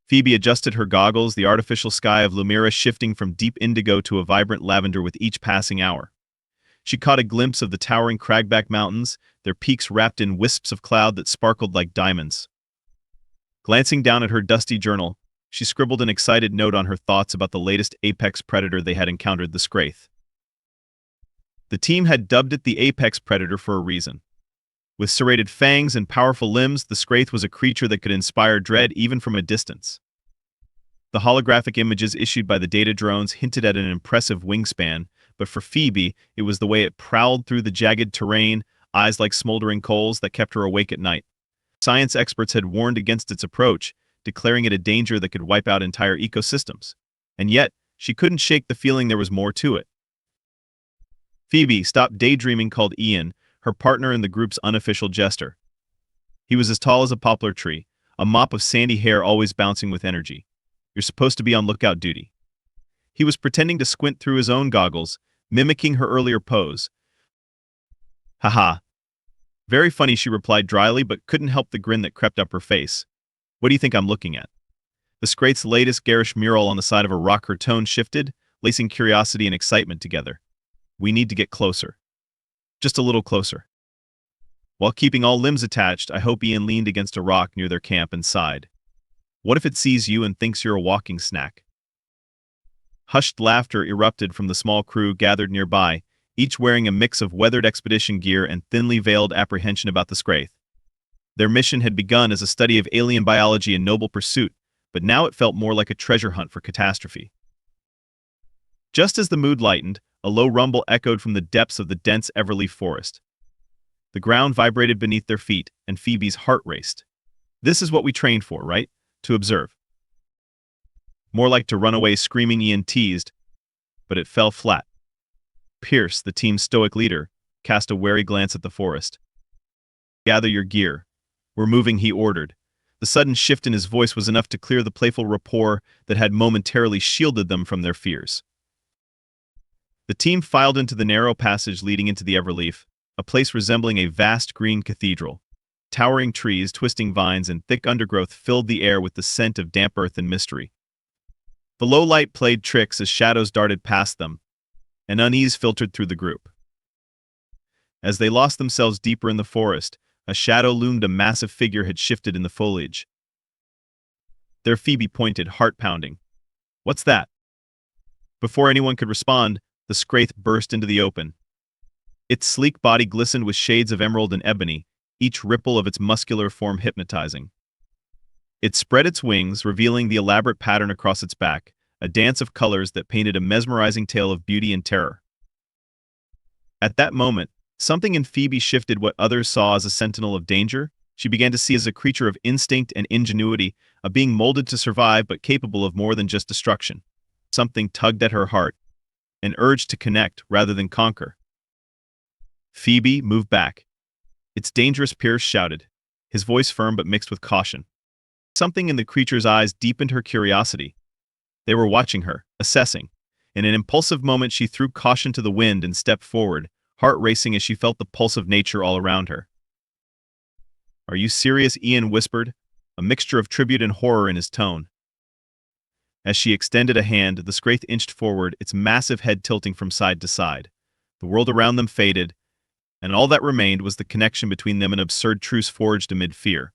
Phoebe adjusted her goggles, the artificial sky of Lumira shifting from deep indigo to a vibrant lavender with each passing hour. She caught a glimpse of the towering cragback mountains, their peaks wrapped in wisps of cloud that sparkled like diamonds. Glancing down at her dusty journal, she scribbled an excited note on her thoughts about the latest apex predator they had encountered, the Skraith. The team had dubbed it the apex predator for a reason. With serrated fangs and powerful limbs, the Skraith was a creature that could inspire dread even from a distance. The holographic images issued by the data drones hinted at an impressive wingspan, but for Phoebe, it was the way it prowled through the jagged terrain, eyes like smoldering coals, that kept her awake at night. Science experts had warned against its approach, declaring it a danger that could wipe out entire ecosystems. And yet, she couldn't shake the feeling there was more to it. Phoebe stopped daydreaming, called Ian, her partner in the group's unofficial jester. He was as tall as a poplar tree, a mop of sandy hair always bouncing with energy. You're supposed to be on lookout duty. He was pretending to squint through his own goggles, mimicking her earlier pose. Haha. Very funny, she replied dryly, but couldn't help the grin that crept up her face. What do you think I'm looking at? The Skraith's latest garish mural on the side of a rock. Her tone shifted, lacing curiosity and excitement together. We need to get closer. Just a little closer. While keeping all limbs attached, I hope. Ian leaned against a rock near their camp and sighed. What if it sees you and thinks you're a walking snack? Hushed laughter erupted from the small crew gathered nearby, each wearing a mix of weathered expedition gear and thinly veiled apprehension about the Skraith. Their mission had begun as a study of alien biology and noble pursuit, but now it felt more like a treasure hunt for catastrophe. Just as the mood lightened, a low rumble echoed from the depths of the dense Everleaf Forest. The ground vibrated beneath their feet, and Phoebe's heart raced. This is what we trained for, right? To observe. More like to run away screaming, Ian teased, but it fell flat. Pierce, the team's stoic leader, cast a wary glance at the forest. Gather your gear. We're moving, he ordered. The sudden shift in his voice was enough to clear the playful rapport that had momentarily shielded them from their fears. The team filed into the narrow passage leading into the Everleaf, a place resembling a vast green cathedral. Towering trees, twisting vines, and thick undergrowth filled the air with the scent of damp earth and mystery. The low light played tricks as shadows darted past them, and unease filtered through the group. As they lost themselves deeper in the forest, a shadow loomed. A massive figure had shifted in the foliage. There, Phoebe pointed, heart pounding. What's that? Before anyone could respond, the Skraith burst into the open. Its sleek body glistened with shades of emerald and ebony, each ripple of its muscular form hypnotizing. It spread its wings, revealing the elaborate pattern across its back, a dance of colors that painted a mesmerizing tale of beauty and terror. At that moment, something in Phoebe shifted. What others saw as a sentinel of danger, she began to see as a creature of instinct and ingenuity, a being molded to survive but capable of more than just destruction. Something tugged at her heart, an urge to connect rather than conquer. Phoebe, move back. It's dangerous, Pierce shouted, his voice firm but mixed with caution. Something in the creature's eyes deepened her curiosity. They were watching her, assessing. In an impulsive moment, she threw caution to the wind and stepped forward, heart racing as she felt the pulse of nature all around her. Are you serious? Ian whispered, a mixture of tribute and horror in his tone. As she extended a hand, the Skraith inched forward, its massive head tilting from side to side. The world around them faded, and all that remained was the connection between them, an absurd truce forged amid fear.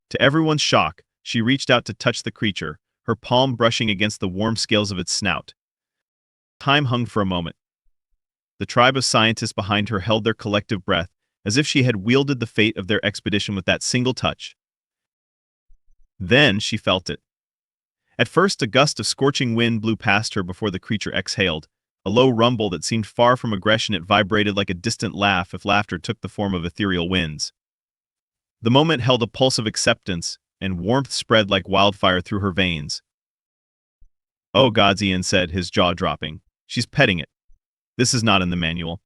To everyone's shock, she reached out to touch the creature, her palm brushing against the warm scales of its snout. Time hung for a moment. The tribe of scientists behind her held their collective breath, as if she had wielded the fate of their expedition with that single touch. Then she felt it. At first, a gust of scorching wind blew past her before the creature exhaled, a low rumble that seemed far from aggression. It vibrated like a distant laugh, if laughter took the form of ethereal winds. The moment held a pulse of acceptance, and warmth spread like wildfire through her veins. Oh gods, Ian said, his jaw dropping. She's petting it. This is not in the manual.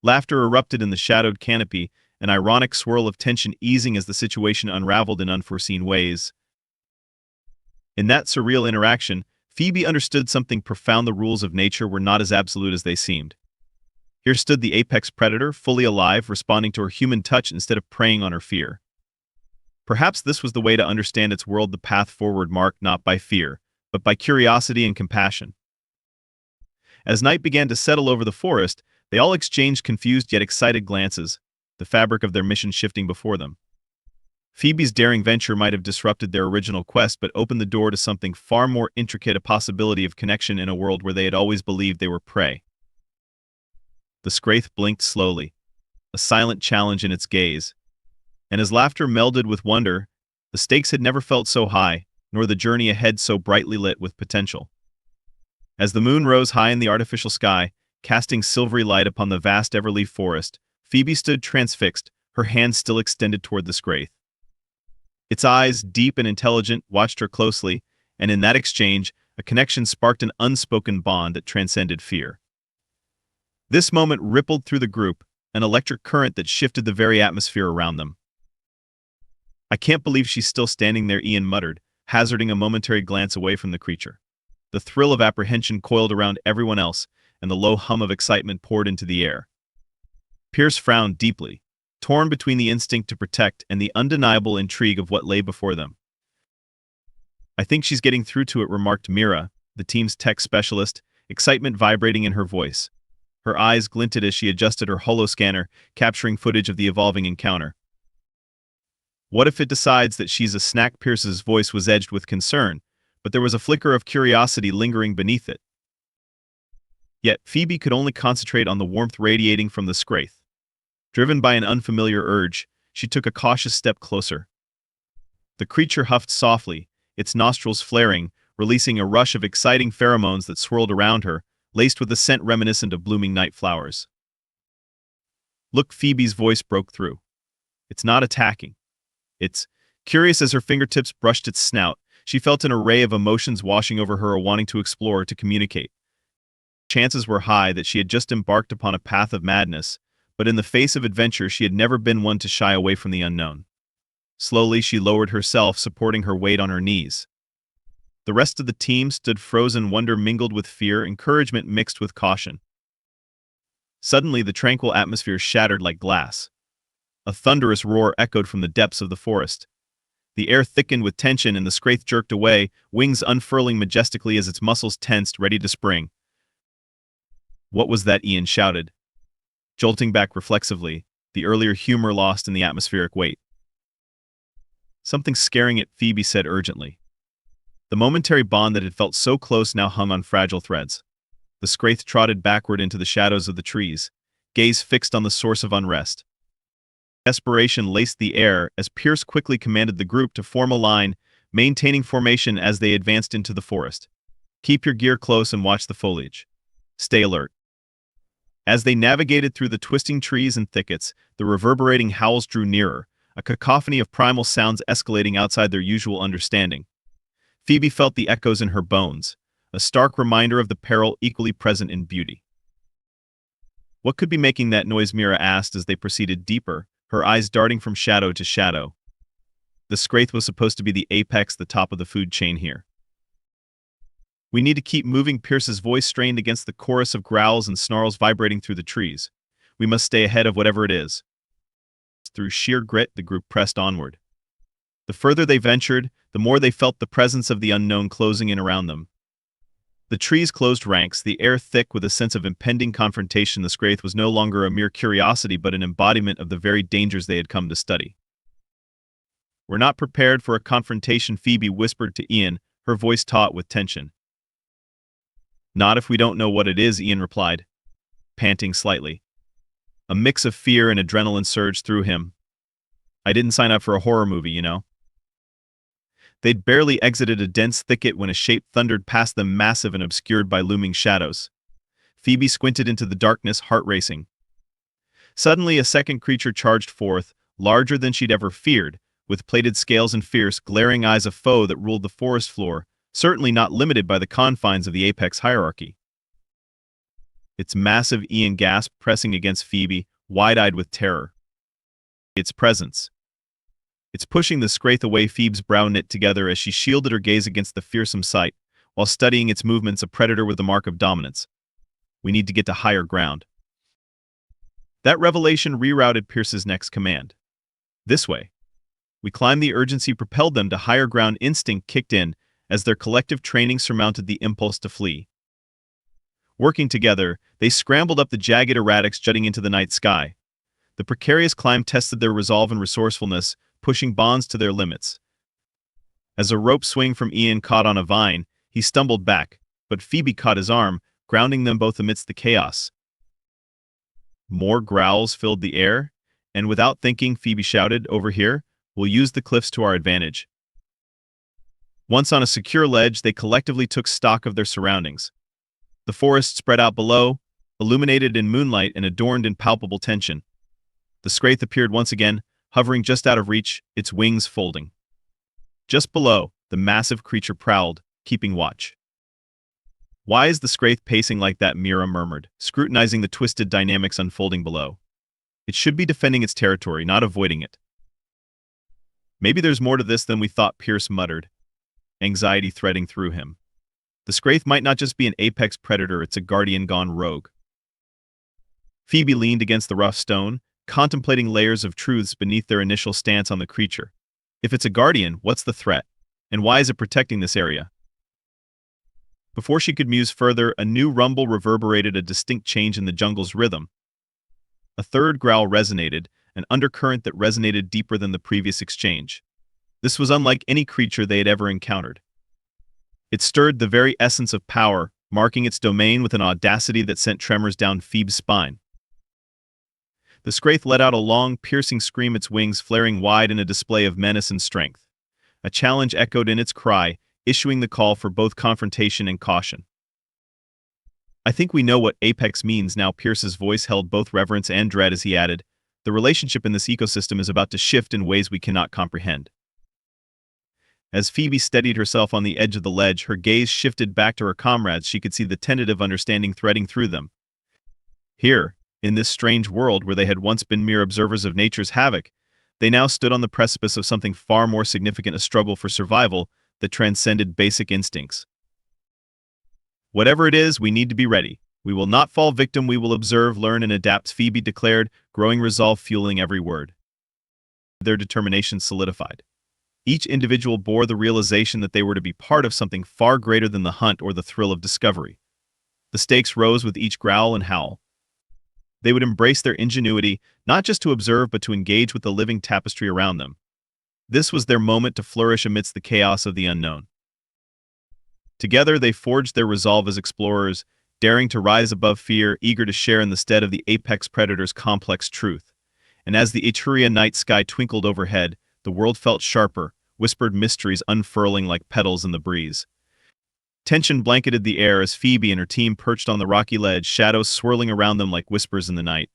Laughter erupted in the shadowed canopy, an ironic swirl of tension easing as the situation unraveled in unforeseen ways. In that surreal interaction, Phoebe understood something profound. The rules of nature were not as absolute as they seemed. Here stood the apex predator, fully alive, responding to her human touch instead of preying on her fear. Perhaps this was the way to understand its world, the path forward marked not by fear, but by curiosity and compassion. As night began to settle over the forest, they all exchanged confused yet excited glances, the fabric of their mission shifting before them. Phoebe's daring venture might have disrupted their original quest, but opened the door to something far more intricate, a possibility of connection in a world where they had always believed they were prey. The Skraith blinked slowly, a silent challenge in its gaze, and as laughter melded with wonder, the stakes had never felt so high, nor the journey ahead so brightly lit with potential. As the moon rose high in the artificial sky, casting silvery light upon the vast Everleaf Forest, Phoebe stood transfixed, her hand still extended toward the Skraith. Its eyes, deep and intelligent, watched her closely, and in that exchange, a connection sparked, an unspoken bond that transcended fear. This moment rippled through the group, an electric current that shifted the very atmosphere around them. "I can't believe she's still standing there," Ian muttered, hazarding a momentary glance away from the creature. The thrill of apprehension coiled around everyone else, and the low hum of excitement poured into the air. Pierce frowned deeply, torn between the instinct to protect and the undeniable intrigue of what lay before them. "I think she's getting through to it," remarked Mira, the team's tech specialist, excitement vibrating in her voice. Her eyes glinted as she adjusted her holoscanner, capturing footage of the evolving encounter. "What if it decides that she's a snack?" Pierce's voice was edged with concern, but there was a flicker of curiosity lingering beneath it. Yet Phoebe could only concentrate on the warmth radiating from the Skraith. Driven by an unfamiliar urge, she took a cautious step closer. The creature huffed softly, its nostrils flaring, releasing a rush of exciting pheromones that swirled around her, laced with a scent reminiscent of blooming night flowers. "Look," Phoebe's voice broke through. "It's not attacking. It's..." Curious as her fingertips brushed its snout, she felt an array of emotions washing over her, a wanting to explore, to communicate. Chances were high that she had just embarked upon a path of madness, but in the face of adventure she had never been one to shy away from the unknown. Slowly she lowered herself, supporting her weight on her knees. The rest of the team stood frozen, wonder mingled with fear, encouragement mixed with caution. Suddenly the tranquil atmosphere shattered like glass. A thunderous roar echoed from the depths of the forest. The air thickened with tension and the Skraith jerked away, wings unfurling majestically as its muscles tensed, ready to spring. "What was that?" Ian shouted, jolting back reflexively, the earlier humor lost in the atmospheric weight. "Something scaring it," Phoebe said urgently. The momentary bond that had felt so close now hung on fragile threads. The Skraith trotted backward into the shadows of the trees, gaze fixed on the source of unrest. Desperation laced the air as Pierce quickly commanded the group to form a line, maintaining formation as they advanced into the forest. "Keep your gear close and watch the foliage. Stay alert." As they navigated through the twisting trees and thickets, the reverberating howls drew nearer, a cacophony of primal sounds escalating outside their usual understanding. Phoebe felt the echoes in her bones, a stark reminder of the peril equally present in beauty. "What could be making that noise?" Mira asked as they proceeded deeper, her eyes darting from shadow to shadow. The Skraith was supposed to be the apex, the top of the food chain here. "We need to keep moving." Pierce's voice strained against the chorus of growls and snarls vibrating through the trees. "We must stay ahead of whatever it is." Through sheer grit, the group pressed onward. The further they ventured, the more they felt the presence of the unknown closing in around them. The trees closed ranks, the air thick with a sense of impending confrontation. The Skraith was no longer a mere curiosity, but an embodiment of the very dangers they had come to study. "We're not prepared for a confrontation," Phoebe whispered to Ian, her voice taut with tension. "Not if we don't know what it is," Ian replied, panting slightly. A mix of fear and adrenaline surged through him. "I didn't sign up for a horror movie, you know." They'd barely exited a dense thicket when a shape thundered past them, massive and obscured by looming shadows. Phoebe squinted into the darkness, heart racing. Suddenly a second creature charged forth, larger than she'd ever feared, with plated scales and fierce, glaring eyes, a foe that ruled the forest floor, certainly not limited by the confines of the apex hierarchy. "It's massive," Ian gasped, pressing against Phoebe, wide-eyed with terror. "Its presence. It's pushing the Skraith away." Phoebe's brow knit together as she shielded her gaze against the fearsome sight, while studying its movements, a predator with the mark of dominance. "We need to get to higher ground." That revelation rerouted Pierce's next command. "This way." We climbed. The urgency propelled them to higher ground. Instinct kicked in as their collective training surmounted the impulse to flee. Working together, they scrambled up the jagged erratics jutting into the night sky. The precarious climb tested their resolve and resourcefulness, pushing bonds to their limits. As a rope swing from Ian caught on a vine, he stumbled back, but Phebe caught his arm, grounding them both amidst the chaos. More growls filled the air, and without thinking, Phebe shouted, "Over here, we'll use the cliffs to our advantage." Once on a secure ledge, they collectively took stock of their surroundings. The forest spread out below, illuminated in moonlight and adorned in palpable tension. The Skraith appeared once again, hovering just out of reach, its wings folding. Just below, the massive creature prowled, keeping watch. "Why is the Skraith pacing like that?" Mira murmured, scrutinizing the twisted dynamics unfolding below. "It should be defending its territory, not avoiding it." "Maybe there's more to this than we thought," Pierce muttered, anxiety threading through him. "The Skraith might not just be an apex predator, it's a guardian gone rogue." Phebe leaned against the rough stone, contemplating layers of truths beneath their initial stance on the creature. If it's a guardian, what's the threat? And why is it protecting this area? Before she could muse further, a new rumble reverberated, a distinct change in the jungle's rhythm. A third growl resonated, an undercurrent that resonated deeper than the previous exchange. This was unlike any creature they had ever encountered. It stirred the very essence of power, marking its domain with an audacity that sent tremors down Phoebe's spine. The Skraith let out a long, piercing scream, its wings flaring wide in a display of menace and strength. A challenge echoed in its cry, issuing the call for both confrontation and caution. "I think we know what apex means now." Pierce's voice held both reverence and dread as he added, "The relationship in this ecosystem is about to shift in ways we cannot comprehend." As Phebe steadied herself on the edge of the ledge, her gaze shifted back to her comrades. She could see the tentative understanding threading through them. Here, in this strange world where they had once been mere observers of nature's havoc, they now stood on the precipice of something far more significant, a struggle for survival that transcended basic instincts. "Whatever it is, we need to be ready. We will not fall victim, we will observe, learn, and adapt," Phebe declared, growing resolve fueling every word. Their determination solidified. Each individual bore the realization that they were to be part of something far greater than the hunt or the thrill of discovery. The stakes rose with each growl and howl. They would embrace their ingenuity, not just to observe but to engage with the living tapestry around them. This was their moment to flourish amidst the chaos of the unknown. Together they forged their resolve as explorers, daring to rise above fear, eager to share in the stead of the apex predator's complex truth. And as the Etruria night sky twinkled overhead, the world felt sharper, whispered mysteries unfurling like petals in the breeze. Tension blanketed the air as Phebe and her team perched on the rocky ledge, shadows swirling around them like whispers in the night.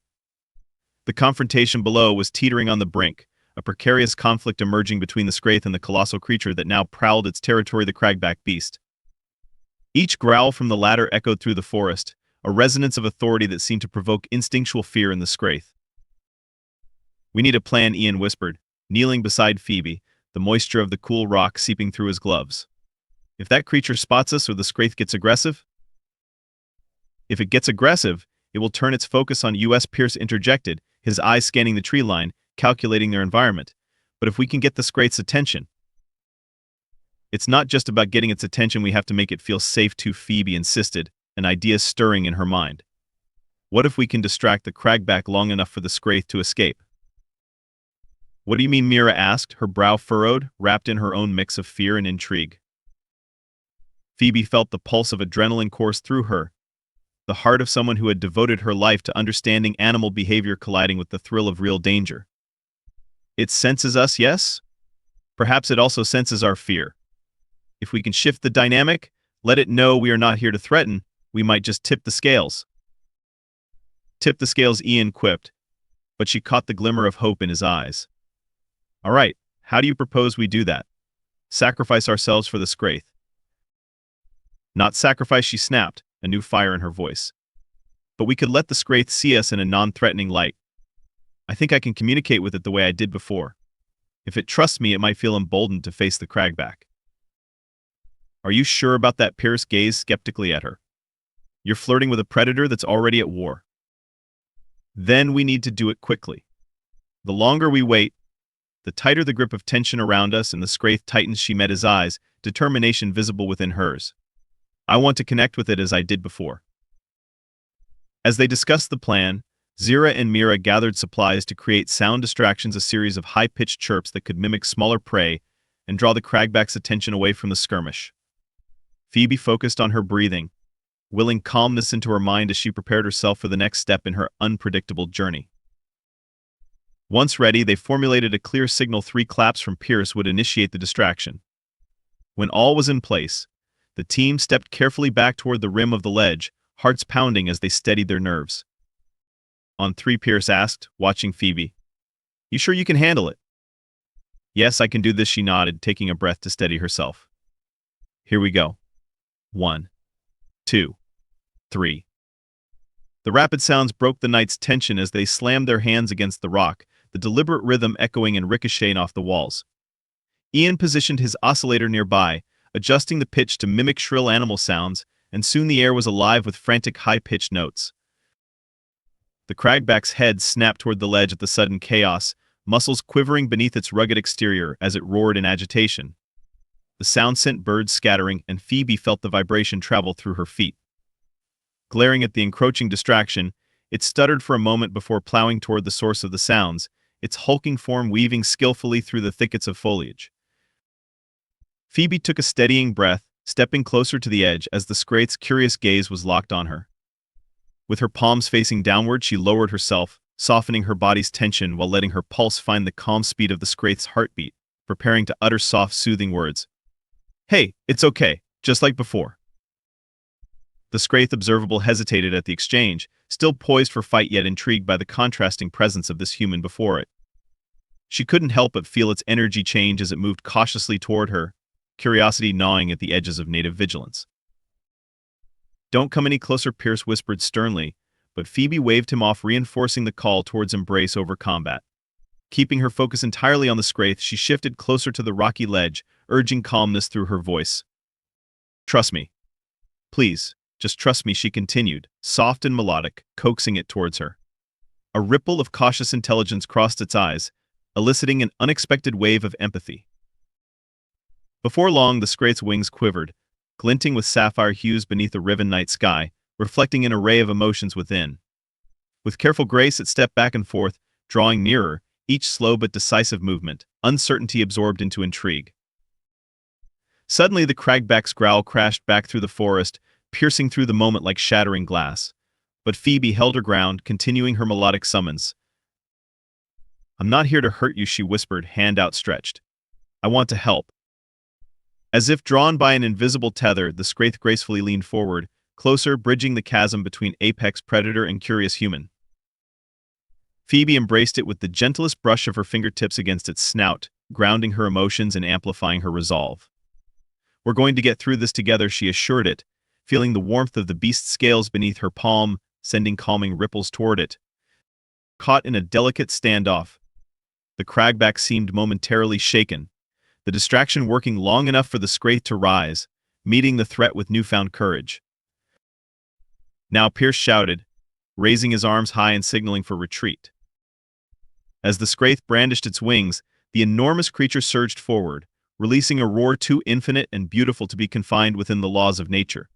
The confrontation below was teetering on the brink, a precarious conflict emerging between the Skraith and the colossal creature that now prowled its territory, the cragback beast. Each growl from the latter echoed through the forest, a resonance of authority that seemed to provoke instinctual fear in the Skraith. "We need a plan," Ian whispered, kneeling beside Phebe, the moisture of the cool rock seeping through his gloves. "If that creature spots us or the Skraith gets aggressive?" "If it gets aggressive, it will turn its focus on us," Pierce interjected, his eyes scanning the tree line, calculating their environment. "But if we can get the Skraith's attention..." "It's not just about getting its attention, we have to make it feel safe too," Phebe insisted, an idea stirring in her mind. "What if we can distract the cragback long enough for the Skraith to escape?" "What do you mean?" Mira asked, her brow furrowed, wrapped in her own mix of fear and intrigue. Phebe felt the pulse of adrenaline course through her, the heart of someone who had devoted her life to understanding animal behavior colliding with the thrill of real danger. "It senses us, yes? Perhaps it also senses our fear. If we can shift the dynamic, let it know we are not here to threaten, we might just tip the scales." "Tip the scales," Ian quipped, but she caught the glimmer of hope in his eyes. "All right, how do you propose we do that? Sacrifice ourselves for the Skraith?" "Not sacrifice," she snapped, a new fire in her voice. "But we could let the Skraith see us in a non-threatening light. I think I can communicate with it the way I did before. If it trusts me, it might feel emboldened to face the cragback." "Are you sure about that?" Pierce gazed skeptically at her. "You're flirting with a predator that's already at war." "Then we need to do it quickly. The longer we wait, The tighter the grip of tension around us and the Skraith tightens, she met his eyes, determination visible within hers. I want to connect with it as I did before. As they discussed the plan, Zira and Mira gathered supplies to create sound distractions, a series of high-pitched chirps that could mimic smaller prey and draw the cragback's attention away from the skirmish. Phebe focused on her breathing, willing calmness into her mind as she prepared herself for the next step in her unpredictable journey. Once ready, they formulated a clear signal. 3 claps from Pierce would initiate the distraction. When all was in place, the team stepped carefully back toward the rim of the ledge, hearts pounding as they steadied their nerves. On 3, Pierce asked, watching Phebe. You sure you can handle it? Yes, I can do this, she nodded, taking a breath to steady herself. Here we go. 1, 2, 3. The rapid sounds broke the night's tension as they slammed their hands against the rock, the deliberate rhythm echoing and ricocheting off the walls. Ian positioned his oscillator nearby, adjusting the pitch to mimic shrill animal sounds, and soon the air was alive with frantic high-pitched notes. The cragback's head snapped toward the ledge at the sudden chaos, muscles quivering beneath its rugged exterior as it roared in agitation. The sound sent birds scattering, and Phebe felt the vibration travel through her feet. Glaring at the encroaching distraction, it stuttered for a moment before plowing toward the source of the sounds, its hulking form weaving skillfully through the thickets of foliage. Phebe took a steadying breath, stepping closer to the edge as the Skraith's curious gaze was locked on her. With her palms facing downward, she lowered herself, softening her body's tension while letting her pulse find the calm speed of the Skraith's heartbeat, preparing to utter soft, soothing words. Hey, it's okay, just like before. The Skraith observable hesitated at the exchange, still poised for fight yet intrigued by the contrasting presence of this human before it. She couldn't help but feel its energy change as it moved cautiously toward her, curiosity gnawing at the edges of native vigilance. Don't come any closer, Pierce whispered sternly, but Phebe waved him off, reinforcing the call towards embrace over combat. Keeping her focus entirely on the Skraith, she shifted closer to the rocky ledge, urging calmness through her voice. Trust me. Please, just trust me, she continued, soft and melodic, coaxing it towards her. A ripple of cautious intelligence crossed its eyes, eliciting an unexpected wave of empathy. Before long, the Skraith's wings quivered, glinting with sapphire hues beneath a riven night sky, reflecting an array of emotions within. With careful grace, it stepped back and forth, drawing nearer, each slow but decisive movement, uncertainty absorbed into intrigue. Suddenly, the cragback's growl crashed back through the forest, piercing through the moment like shattering glass. But Phebe held her ground, continuing her melodic summons. I'm not here to hurt you, she whispered, hand outstretched. I want to help. As if drawn by an invisible tether, the Skraith gracefully leaned forward, closer, bridging the chasm between apex predator and curious human. Phebe embraced it with the gentlest brush of her fingertips against its snout, grounding her emotions and amplifying her resolve. We're going to get through this together, she assured it, feeling the warmth of the beast's scales beneath her palm, sending calming ripples toward it. Caught in a delicate standoff, the cragback seemed momentarily shaken, the distraction working long enough for the Skraith to rise, meeting the threat with newfound courage. Now, Pierce shouted, raising his arms high and signaling for retreat. As the Skraith brandished its wings, the enormous creature surged forward, releasing a roar too infinite and beautiful to be confined within the laws of nature.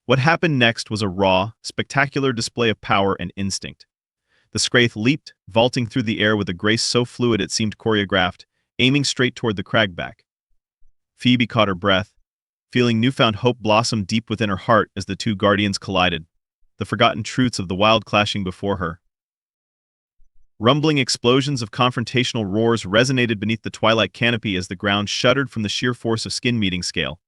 What happened next was a raw, spectacular display of power and instinct. The Skraith leaped, vaulting through the air with a grace so fluid it seemed choreographed, aiming straight toward the cragback. Phebe caught her breath, feeling newfound hope blossom deep within her heart as the two guardians collided, the forgotten truths of the wild clashing before her. Rumbling explosions of confrontational roars resonated beneath the twilight canopy as the ground shuddered from the sheer force of skin-meeting scale.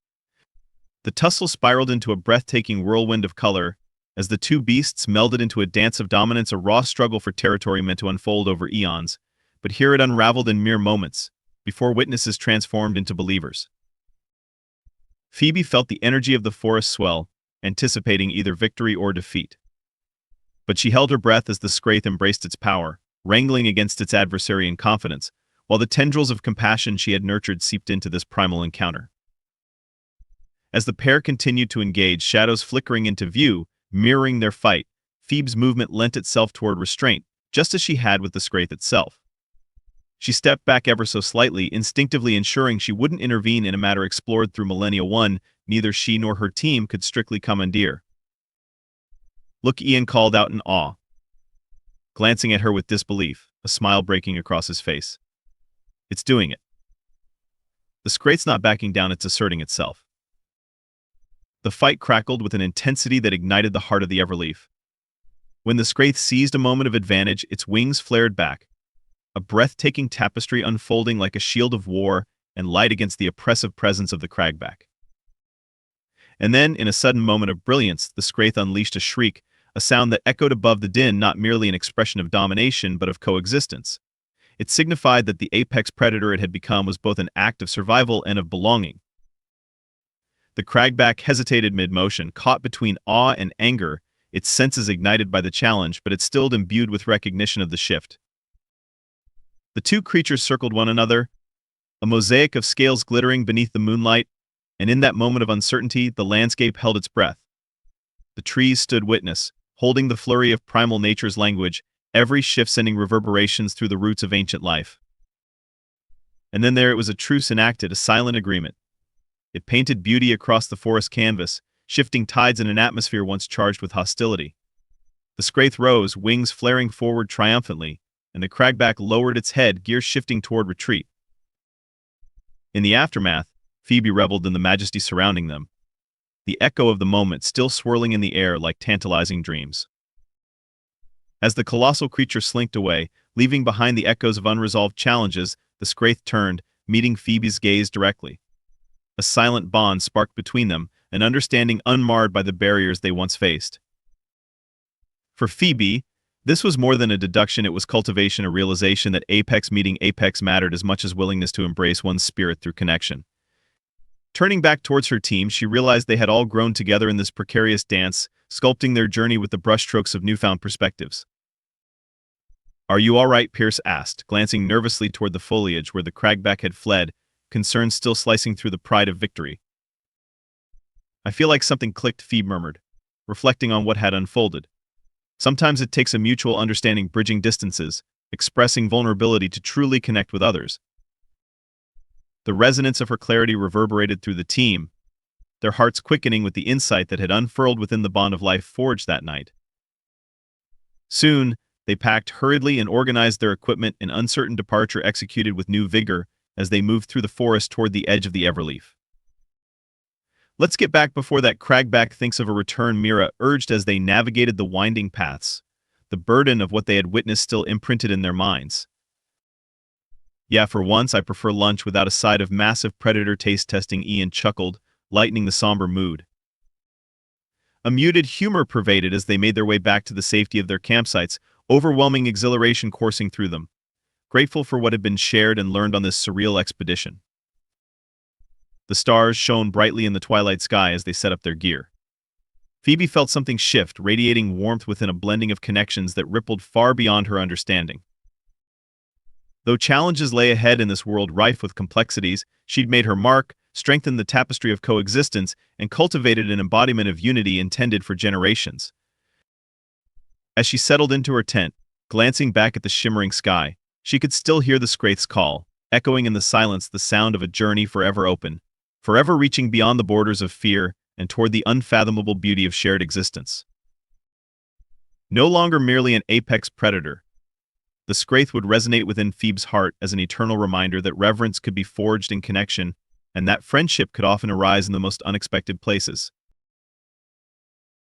The tussle spiraled into a breathtaking whirlwind of color, as the two beasts melded into a dance of dominance, a raw struggle for territory meant to unfold over eons, but here it unraveled in mere moments, before witnesses transformed into believers. Phebe felt the energy of the forest swell, anticipating either victory or defeat. But she held her breath as the Skraith embraced its power, wrangling against its adversary in confidence, while the tendrils of compassion she had nurtured seeped into this primal encounter. As the pair continued to engage, shadows flickering into view, mirroring their fight, Phoebe's movement lent itself toward restraint, just as she had with the Skraith itself. She stepped back ever so slightly, instinctively ensuring she wouldn't intervene in a matter explored through Millennia 1 neither she nor her team could strictly commandeer. "Look," Ian called out in awe, glancing at her with disbelief, a smile breaking across his face. "It's doing it. The Skraith's not backing down, it's asserting itself." The fight crackled with an intensity that ignited the heart of the Everleaf. When the Skraith seized a moment of advantage, its wings flared back, a breathtaking tapestry unfolding like a shield of war and light against the oppressive presence of the cragback. And then, in a sudden moment of brilliance, the Skraith unleashed a shriek, a sound that echoed above the din, not merely an expression of domination but of coexistence. It signified that the apex predator it had become was both an act of survival and of belonging. The cragback hesitated mid-motion, caught between awe and anger, its senses ignited by the challenge, but it still imbued with recognition of the shift. The two creatures circled one another, a mosaic of scales glittering beneath the moonlight, and in that moment of uncertainty, the landscape held its breath. The trees stood witness, holding the flurry of primal nature's language, every shift sending reverberations through the roots of ancient life. And then there it was, a truce enacted, a silent agreement. It painted beauty across the forest canvas, shifting tides in an atmosphere once charged with hostility. The Skraith rose, wings flaring forward triumphantly, and the cragback lowered its head, gears shifting toward retreat. In the aftermath, Phebe reveled in the majesty surrounding them, the echo of the moment still swirling in the air like tantalizing dreams. As the colossal creature slinked away, leaving behind the echoes of unresolved challenges, the Skraith turned, meeting Phoebe's gaze directly. A silent bond sparked between them, an understanding unmarred by the barriers they once faced. For Phebe, this was more than a deduction, it was cultivation, a realization that apex meeting apex mattered as much as willingness to embrace one's spirit through connection. Turning back towards her team, she realized they had all grown together in this precarious dance, sculpting their journey with the brushstrokes of newfound perspectives. "Are you all right?" Pierce asked, glancing nervously toward the foliage where the cragback had fled, concern still slicing through the pride of victory. "I feel like something clicked," Phoebe murmured, reflecting on what had unfolded. Sometimes it takes a mutual understanding, bridging distances, expressing vulnerability to truly connect with others. The resonance of her clarity reverberated through the team, their hearts quickening with the insight that had unfurled within the bond of life forged that night. Soon, they packed hurriedly and organized their equipment, an uncertain departure executed with new vigor as they moved through the forest toward the edge of the Everleaf. "Let's get back before that cragback thinks of a return," Mira urged as they navigated the winding paths, the burden of what they had witnessed still imprinted in their minds. "Yeah, for once I prefer lunch without a side of massive predator taste testing," Ian chuckled, lightening the somber mood. A muted humor pervaded as they made their way back to the safety of their campsites, overwhelming exhilaration coursing through them, grateful for what had been shared and learned on this surreal expedition. The stars shone brightly in the twilight sky as they set up their gear. Phoebe felt something shift, radiating warmth within a blending of connections that rippled far beyond her understanding. Though challenges lay ahead in this world rife with complexities, she'd made her mark, strengthened the tapestry of coexistence, and cultivated an embodiment of unity intended for generations. As she settled into her tent, glancing back at the shimmering sky, she could still hear the Skraith's call, echoing in the silence, the sound of a journey forever open, forever reaching beyond the borders of fear and toward the unfathomable beauty of shared existence. No longer merely an apex predator, the Skraith would resonate within Phoebe's heart as an eternal reminder that reverence could be forged in connection, and that friendship could often arise in the most unexpected places.